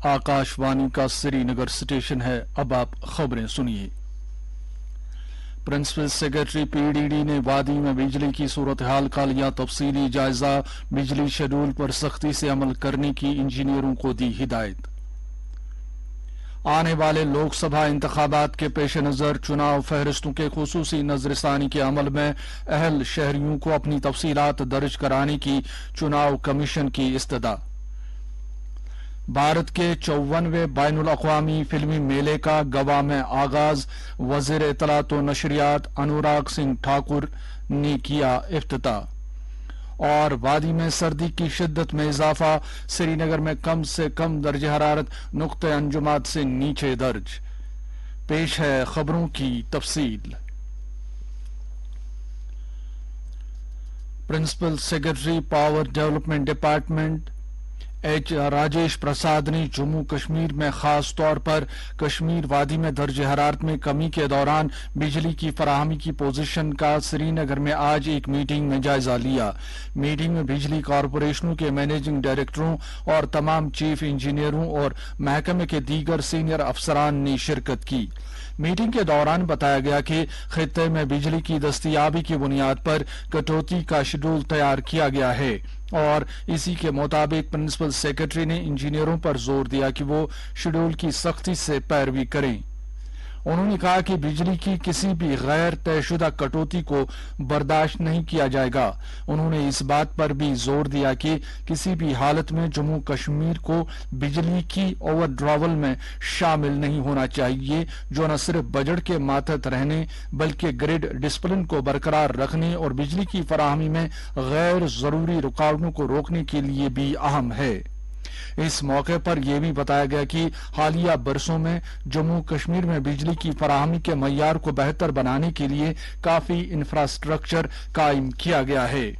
آکاش وانی کا سری نگر اسٹیشن ہے۔ اب آپ خبریں سنیے۔ Principal secretary P D D نے وادی میں بجلی کی صورتحال کا لیا تفصیلی جائزہ، بجلی شیڈول پر سختی سے عمل کرنے کی انجینئروں کو دی ہدایت۔ آنے والے لوک سبھا انتخابات کے پیش نظر چناؤ فہرستوں کے خصوصی نظر ثانی کے عمل میں اہل شہریوں کو اپنی تفصیلات درج کرانے کی چناؤ کمیشن کی استدعا۔ بھارت کے 54ویں بین الاقوامی فلمی میلے کا گوا میں آغاز، وزیر اطلاعات و نشریات انوراگ سنگھ ٹھاکر نے کیا افتتاح۔ اور وادی میں سردی کی شدت میں اضافہ، سری نگر میں کم سے کم درجہ حرارت نقطہ انجماد سے نیچے درج۔ پیش ہے خبروں کی تفصیل۔ Principal secretary power development department H Rajesh Prasad نے جموں کشمیر میں خاص طور پر کشمیر وادی میں درجہ حرارت میں کمی کے دوران بجلی کی فراہمی کی پوزیشن کا سری نگر میں آج ایک میٹنگ میں جائزہ لیا۔ میٹنگ میں بجلی کارپوریشنوں کے مینیجنگ ڈائریکٹروں اور تمام چیف انجینئروں اور محکمے کے دیگر سینئر افسران نے شرکت کی۔ میٹنگ کے دوران بتایا گیا کہ خطے میں بجلی کی دستیابی کی بنیاد پر کٹوتی کا شیڈول تیار کیا گیا ہے اور اسی کے مطابق پرنسپل سیکرٹری نے انجینئروں پر زور دیا کہ وہ شیڈول کی سختی سے پیروی کریں۔ انہوں نے کہا کہ بجلی کی کسی بھی غیر طے شدہ کٹوتی کو برداشت نہیں کیا جائے گا۔ انہوں نے اس بات پر بھی زور دیا کہ کسی بھی حالت میں جموں کشمیر کو بجلی کی اوور ڈراول میں شامل نہیں ہونا چاہیے، جو نہ صرف بجٹ کے ماتحت رہنے بلکہ گریڈ ڈسپلن کو برقرار رکھنے اور بجلی کی فراہمی میں غیر ضروری رکاوٹوں کو روکنے کے لیے بھی اہم ہے۔ اس موقع پر یہ بھی بتایا گیا کہ حالیہ برسوں میں جموں کشمیر میں بجلی کی فراہمی کے معیار کو بہتر بنانے کے لیے کافی انفراسٹرکچر قائم کیا گیا ہے۔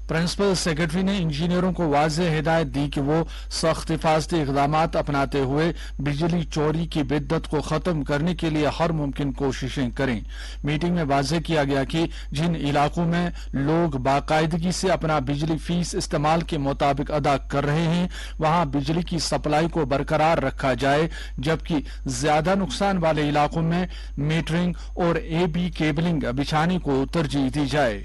پرنسپل سیکرٹری نے انجینئروں کو واضح ہدایت دی کہ وہ سخت حفاظتی اقدامات اپناتے ہوئے بجلی چوری کی بدت کو ختم کرنے کے لیے ہر ممکن کوششیں کریں۔ میٹنگ میں واضح کیا گیا کہ جن علاقوں میں لوگ باقاعدگی سے اپنا بجلی فیس استعمال کے مطابق ادا کر رہے ہیں وہاں بجلی کی سپلائی کو برقرار رکھا جائے، جبکہ زیادہ نقصان والے علاقوں میں میٹرنگ اور اے بی کیبلنگ بچھانے کو ترجیح دی جائے۔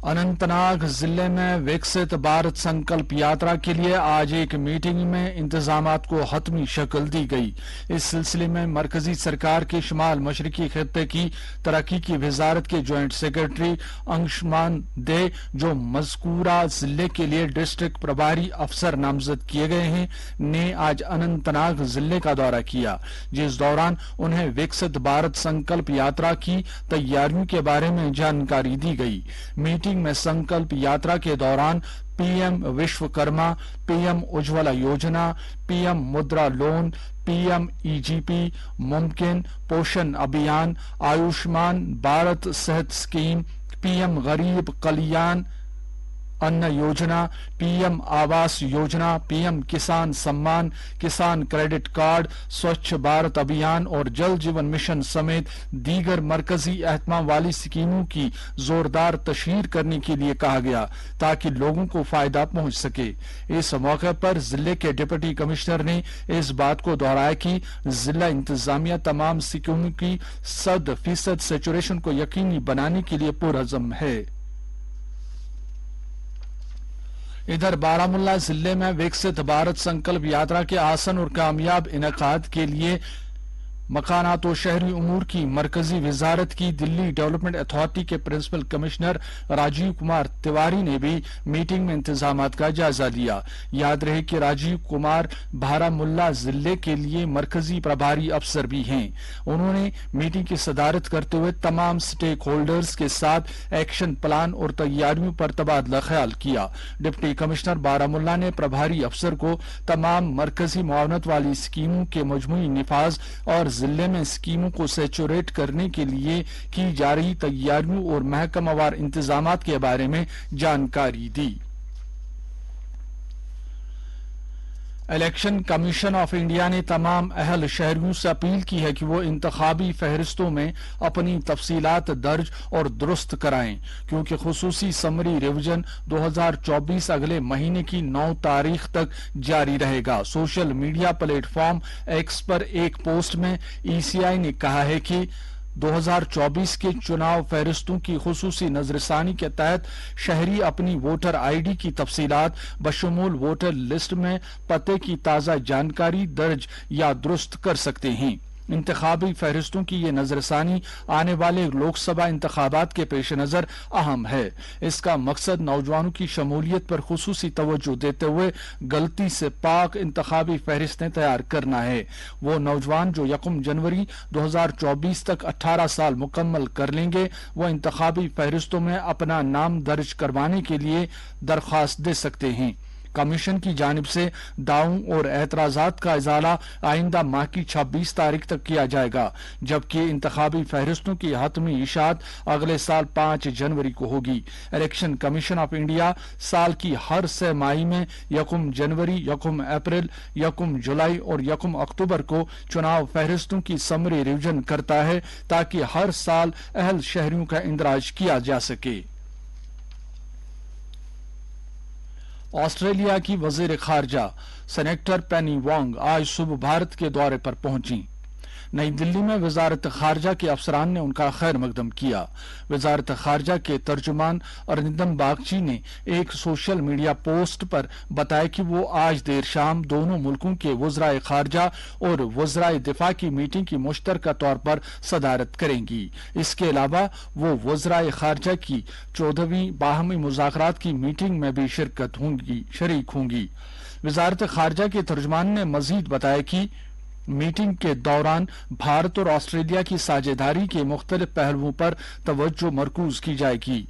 اننت ناگ ضلع میں وکست بھارت سنکلپ یاترا کے لیے آج ایک میٹنگ میں انتظامات کو حتمی شکل دی گئی۔ اس سلسلے میں مرکزی سرکار کے شمال مشرقی خطے کی ترقی کی وزارت کے جوائنٹ سیکرٹری انشمان دے، جو مذکورہ ضلع کے لیے ڈسٹرکٹ پربھاری افسر نامزد کیے گئے ہیں، نے آج اننت ناگ ضلع کا دورہ کیا، جس دوران انہیں وکست بھارت سنکلپ یاترا کی تیاریوں کے بارے میں جانکاری دی گئی۔ میٹنگ میں سنکلپ یاترا کے دوران P M Vishwakarma, P M Ujjwala Yojana, P M Mudra loan, P M E G P, ممکن پوشن ابھیان، آیوشمان بھارت صحت scheme, P M Garib Kalyan ان Yojana, P M Awas Yojana, P M Kisan Samman, کسان کریڈٹ کارڈ، سوچھ بھارت ابھیان اور جل جیون مشن سمیت دیگر مرکزی اہتمام والی اسکیموں کی زوردار تشہیر کرنے کے لیے کہا گیا تاکہ لوگوں کو فائدہ پہنچ سکے۔ اس موقع پر ضلع کے ڈپٹی کمشنر نے اس بات کو دہرایا کہ ضلع انتظامیہ تمام اسکیموں کی 100% سیچوریشن کو یقینی بنانے کے لیے پرعزم ہے۔ ادھر بارہمولہ ضلع میں وکست بھارت سنکلپ یاترا کے آسن اور کامیاب انعقاد کے لیے مکانات و شہری امور کی مرکزی وزارت کی دلی ڈیولپمنٹ اتھارٹی کے پرنسپل کمشنر راجیو کمار تیواری نے بھی میٹنگ میں انتظامات کا جائزہ لیا۔ یاد رہے کہ راجیو کمار بارہمولہ ضلع کے لیے مرکزی پربھاری افسر بھی ہیں۔ انہوں نے میٹنگ کی صدارت کرتے ہوئے تمام سٹیک ہولڈرز کے ساتھ ایکشن پلان اور تیاریوں پر تبادلہ خیال کیا۔ ڈپٹی کمشنر بارہمولہ نے پربھاری افسر کو تمام مرکزی معاونت والی اسکیموں کے مجموعی نفاذ اور ضلع میں اسکیموں کو سیچوریٹ کرنے کے لیے کی جا رہی تیاریوں اور محکمہ وار انتظامات کے بارے میں جانکاری دی۔ الیکشن کمیشن آف انڈیا نے تمام اہل شہریوں سے اپیل کی ہے کہ وہ انتخابی فہرستوں میں اپنی تفصیلات درج اور درست کرائیں کیونکہ خصوصی سمری ریویژن 2024 اگلے مہینے کی 9 تاریخ تک جاری رہے گا۔ Social media platform X پر ایک پوسٹ میں ای سی آئی نے کہا ہے کہ 2024 کے چناؤ فہرستوں کی خصوصی نظر ثانی کے تحت شہری اپنی ووٹر آئی ڈی کی تفصیلات بشمول ووٹر لسٹ میں پتے کی تازہ جانکاری درج یا درست کر سکتے ہیں۔ انتخابی فہرستوں کی یہ نظر ثانی آنے والے لوک سبھا انتخابات کے پیش نظر اہم ہے۔ اس کا مقصد نوجوانوں کی شمولیت پر خصوصی توجہ دیتے ہوئے غلطی سے پاک انتخابی فہرستیں تیار کرنا ہے۔ وہ نوجوان جو 1 جنوری 2024 تک 18 سال مکمل کر لیں گے وہ انتخابی فہرستوں میں اپنا نام درج کروانے کے لیے درخواست دے سکتے ہیں۔ کمیشن کی جانب سے دعووں اور اعتراضات کا ازالہ آئندہ ماہ کی 26 تاریخ تک کیا جائے گا جبکہ انتخابی فہرستوں کی حتمی اشاعت اگلے سال 5 جنوری کو ہوگی۔ الیکشن کمیشن آف انڈیا سال کی ہر 6 ماہ میں 1 جنوری، 1 اپریل، 1 جولائی اور 1 اکتوبر کو چناؤ فہرستوں کی سمری ریویژن کرتا ہے تاکہ ہر سال اہل شہریوں کا اندراج کیا جا سکے۔ آسٹریلیا کی وزیر خارجہ سینیٹر پینی وانگ آج صبح بھارت کے دورے پر پہنچیں۔ نئی دلی میں وزارت خارجہ کے افسران نے ان کا خیر مقدم کیا۔ وزارت خارجہ کے ترجمان ارندم باگچی نے ایک سوشل میڈیا پوسٹ پر بتایا کہ وہ آج دیر شام دونوں ملکوں کے وزرائے خارجہ اور وزرائے دفاع کی میٹنگ کی مشترکہ طور پر صدارت کریں گی۔ اس کے علاوہ وہ وزرائے خارجہ کی 14ویں باہمی مذاکرات کی میٹنگ میں بھی شریک ہوں گی۔ وزارت خارجہ کے ترجمان نے مزید بتایا کہ میٹنگ کے دوران بھارت اور آسٹریلیا کی ساجھیداری کے مختلف پہلوؤں پر توجہ مرکوز کی جائے گی۔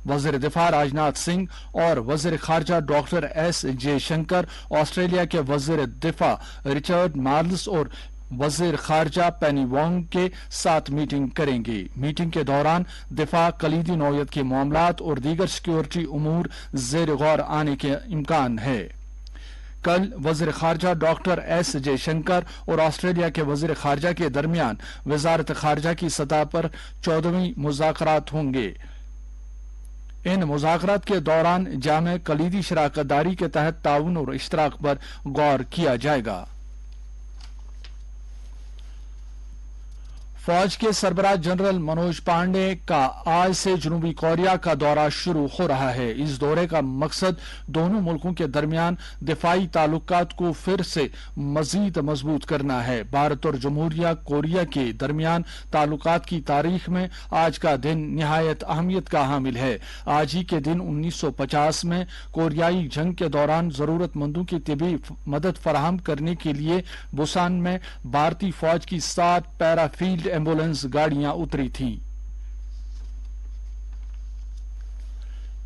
وزیر دفاع راجناتھ سنگھ اور وزیر خارجہ doctor S J Shankar Australia کے وزیر دفاع رچرڈ مارلس اور وزیر خارجہ پینی وانگ کے ساتھ میٹنگ کریں گے۔ میٹنگ کے دوران دفاع، کلیدی نوعیت کے معاملات اور دیگر سیکورٹی امور زیر غور آنے کے امکان ہے۔ کل وزیر خارجہ ڈاکٹر ایس جے شنکر اور آسٹریلیا کے وزیر خارجہ کے درمیان وزارت خارجہ کی سطح پر 14ویں مذاکرات ہوں گے۔ ان مذاکرات کے دوران جامع کلیدی شراکت داری کے تحت تعاون اور اشتراک پر غور کیا جائے گا۔ فوج کے سربراہ جنرل منوج پانڈے کا آج سے جنوبی کوریا کا دورہ شروع ہو رہا ہے۔ اس دورے کا مقصد دونوں ملکوں کے درمیان دفاعی تعلقات کو پھر سے مزید مضبوط کرنا ہے۔ بھارت اور جمہوریہ کوریا کے درمیان تعلقات کی تاریخ میں آج کا دن نہایت اہمیت کا حامل ہے۔ آج ہی کے دن 1950 میں کوریائی جنگ کے دوران ضرورت مندوں کی طبی مدد فراہم کرنے کے لیے بوسان میں بھارتی فوج کی 7 پیرا فیلڈ ایمبولینس گاڑیاں اتری تھیں۔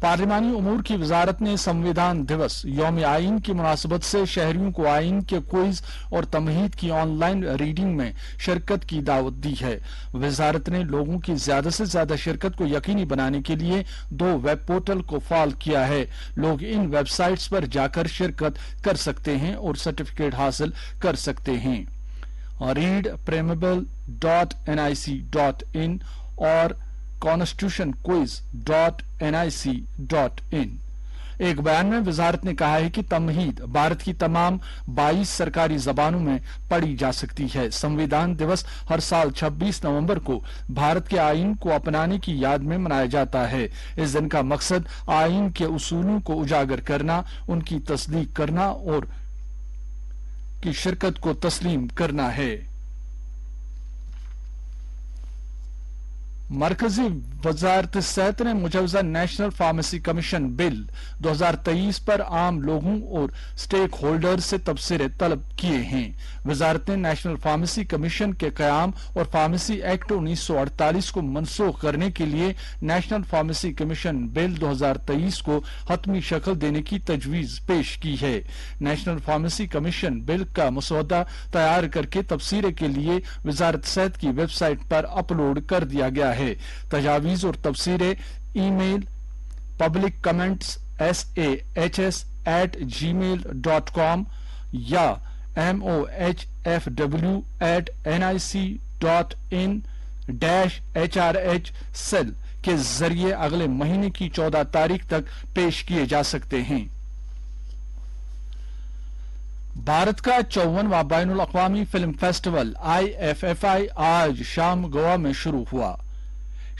پارلیمانی امور کی وزارت نے سمویدھان دیوس یوم آئین کی مناسبت سے شہریوں کو آئین کے کوئز اور تمہید کی آن لائن ریڈنگ میں شرکت کی دعوت دی ہے۔ وزارت نے لوگوں کی زیادہ سے زیادہ شرکت کو یقینی بنانے کے لیے 2 ویب پورٹل کو فعال کیا ہے۔ لوگ ان ویب سائٹس پر جا کر شرکت کر سکتے ہیں اور سرٹیفکیٹ حاصل کر سکتے ہیں۔ readpremible.nic.in اور constitutionquiz.nic.in۔ ایک بیان میں وزارت نے کہا ہے کہ تمہید بھارت کی تمام 22 سرکاری زبانوں میں پڑھی جا سکتی ہے۔ سمویدھان دیوس ہر سال 26 نومبر کو بھارت کے آئین کو اپنانے کی یاد میں منایا جاتا ہے۔ اس دن کا مقصد آئین کے اصولوں کو اجاگر کرنا، ان کی تصدیق کرنا اور کی شرکت کو تسلیم کرنا ہے۔ مرکزی وزارت صحت نے مجوزہ نیشنل فارمیسی کمیشن بل 2023 پر عام لوگوں اور سٹیک ہولڈر سے تبصرے طلب کیے ہیں۔ وزارت نے نیشنل فارمیسی کمیشن کے قیام اور فارمیسی ایکٹ 1948 کو منسوخ کرنے کے لیے نیشنل فارمیسی کمیشن بل 2023 کو حتمی شکل دینے کی تجویز پیش کی ہے۔ نیشنل فارمیسی کمیشن بل کا مسودہ تیار کر کے تبصرے کے لیے وزارت صحت کی ویب سائٹ پر اپلوڈ کر دیا گیا ہے۔ تجاویز اور تبصرے ای میل public comments@gmail.com یا mohfw@nic.in-hrh سیل کے ذریعے اگلے مہینے کی 14 تاریخ تک پیش کیے جا سکتے ہیں۔ بھارت کا 54واں بین الاقوامی فلم فیسٹیول IFFI آج شام گوا میں شروع ہوا۔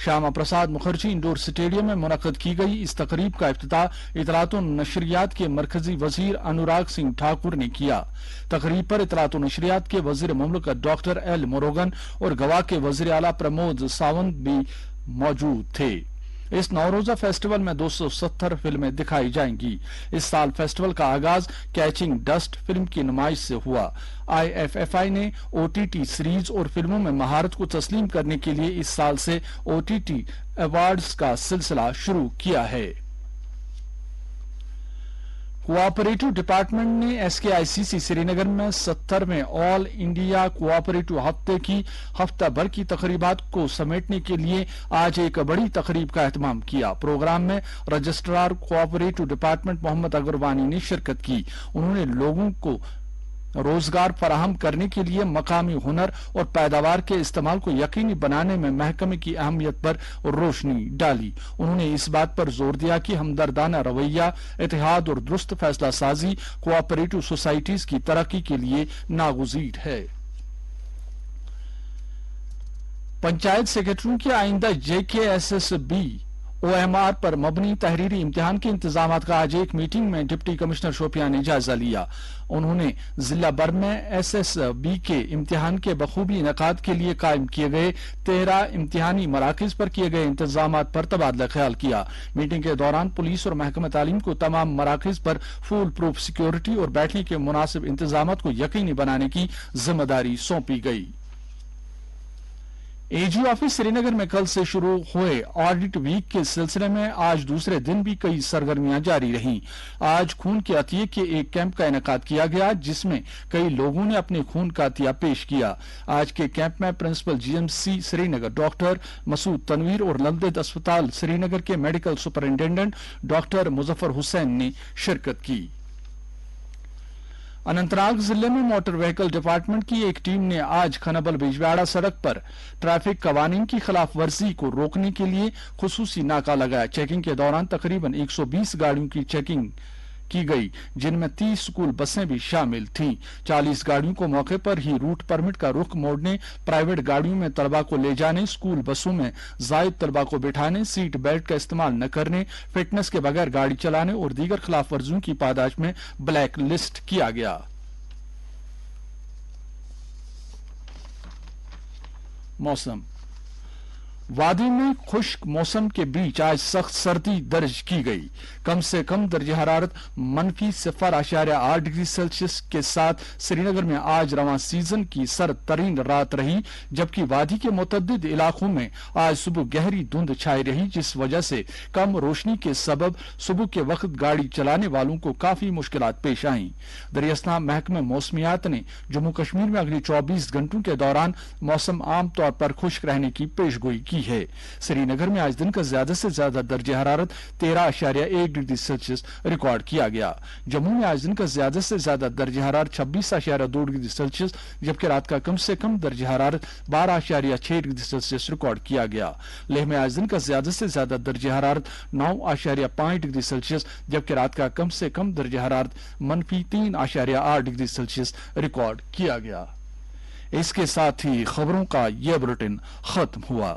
شیاما پرساد مکھرجی انڈور اسٹیڈیم میں منعقد کی گئی اس تقریب کا افتتاح اطلاعات و نشریات کے مرکزی وزیر انوراگ سنگھ ٹھاکر نے کیا۔ تقریب پر اطلاعات و نشریات کے وزیر مملکت ڈاکٹر ایل مروگن اور گوا کے وزیر اعلیٰ پرمود ساونت بھی موجود تھے۔ اس نوروزہ فیسٹیول میں 270 فلمیں دکھائی جائیں گی۔ اس سال فیسٹیول کا آغاز کیچنگ ڈسٹ فلم کی نمائش سے ہوا۔ IFFI نے OTT سیریز اور فلموں میں مہارت کو تسلیم کرنے کے لیے اس سال سے OTT ایوارڈز کا سلسلہ شروع کیا ہے۔ کوآپریٹو ڈپارٹمنٹ نے SKICC سری نگر میں 70ویں آل انڈیا کوآپریٹو ہفتے کی ہفتہ بھر کی تقریبات کو سمیٹنے کے لیے آج ایک بڑی تقریب کا اہتمام کیا۔ پروگرام میں رجسٹرار کوآپریٹو ڈپارٹمنٹ محمد اگروانی نے شرکت کی۔ انہوں نے لوگوں کو روزگار فراہم کرنے کے لیے مقامی ہنر اور پیداوار کے استعمال کو یقینی بنانے میں محکمے کی اہمیت پر روشنی ڈالی۔ انہوں نے اس بات پر زور دیا کہ ہمدردانہ رویہ، اتحاد اور درست فیصلہ سازی کوآپریٹو سوسائٹیز کی ترقی کے لیے ناگزیر ہے۔ پنچایت سیکرٹریوں کے آئندہ JKSSB OMR پر مبنی تحریری امتحان کے انتظامات کا آج ایک میٹنگ میں ڈپٹی کمشنر شوپیاں نے جائزہ لیا۔ انہوں نے ضلع بھر میں SSB کے امتحان کے بخوبی انعقاد کے لیے قائم کیے گئے 13 امتحانی مراکز پر کیے گئے انتظامات پر تبادلہ خیال کیا۔ میٹنگ کے دوران پولیس اور محکمہ تعلیم کو تمام مراکز پر فول پروف سیکیورٹی اور بیٹھنے کے مناسب انتظامات کو یقینی بنانے کی ذمہ داری سونپی گئی۔ AG آفس سری نگر میں کل سے شروع ہوئے آڈٹ ویک کے سلسلے میں آج دوسرے دن بھی کئی سرگرمیاں جاری رہیں۔ آج خون کے عطیے کے ایک کیمپ کا انعقاد کیا گیا جس میں کئی لوگوں نے اپنے خون کا عطیہ پیش کیا۔ آج کے کیمپ میں پرنسپل GMC سری نگر ڈاکٹر مسعود تنویر اور للدت اسپتال سری نگر کے میڈیکل سپرنٹینڈنٹ ڈاکٹر مظفر حسین نے شرکت کی۔ اننت ناگ ضلع میں موٹر وہیکل ڈپارٹمنٹ کی ایک ٹیم نے آج کھنبل بجواڑہ سڑک پر ٹریفک قوانین کی خلاف ورزی کو روکنے کے لیے خصوصی ناکہ لگایا۔ چیکنگ کے دوران تقریباً 120 گاڑیوں کی چیکنگ کی گئی جن میں 30 اسکول بسیں بھی شامل تھیں۔ 40 گاڑیوں کو موقع پر ہی روٹ پرمٹ کا رخ موڑنے، پرائیویٹ گاڑیوں میں طلبہ کو لے جانے، اسکول بسوں میں زائد طلبہ کو بٹھانے، سیٹ بیلٹ کا استعمال نہ کرنے، فٹنس کے بغیر گاڑی چلانے اور دیگر خلاف ورزیوں کی پاداش میں بلیک لسٹ کیا گیا۔ موسم وادی میں خشک موسم کے بیچ آج سخت سردی درج کی گئی۔ کم سے کم درجہ حرارت -0.8 ڈگری سیلسیس کے ساتھ سری نگر میں آج رواں سیزن کی سرد ترین رات رہی، جبکہ وادی کے متعدد علاقوں میں آج صبح گہری دھند چھائی رہی جس وجہ سے کم روشنی کے سبب صبح کے وقت گاڑی چلانے والوں کو کافی مشکلات پیش آئیں۔ دریاسنا محکمہ موسمیات نے جموں کشمیر میں اگلی 24 گھنٹوں کے دوران موسم عام طور پر خشک رہنے کی پیش گوئی کی ہے۔ سری نگر میں آج دن کا زیادہ سے زیادہ درجہ حرارت 13.1 ڈگری سیلسیس ریکارڈ کیا گیا۔ جموں میں آج دن کا زیادہ سے زیادہ درجہ حرارت 26.2 ڈگری سیلسیس جبکہ رات کا کم سے کم درجہ حرارت 12.6 ڈگری سیلسیس ریکارڈ کیا گیا۔ لیہ میں آج دن کا زیادہ سے زیادہ درجہ حرارت 9.5 ڈگری سیلسیس جبکہ رات کا کم سے کم درجہ حرارت -3.8 ڈگری سیلسیس ریکارڈ کیا گیا۔ اس کے ساتھ ہی خبروں کا یہ بلیٹن ختم ہوا۔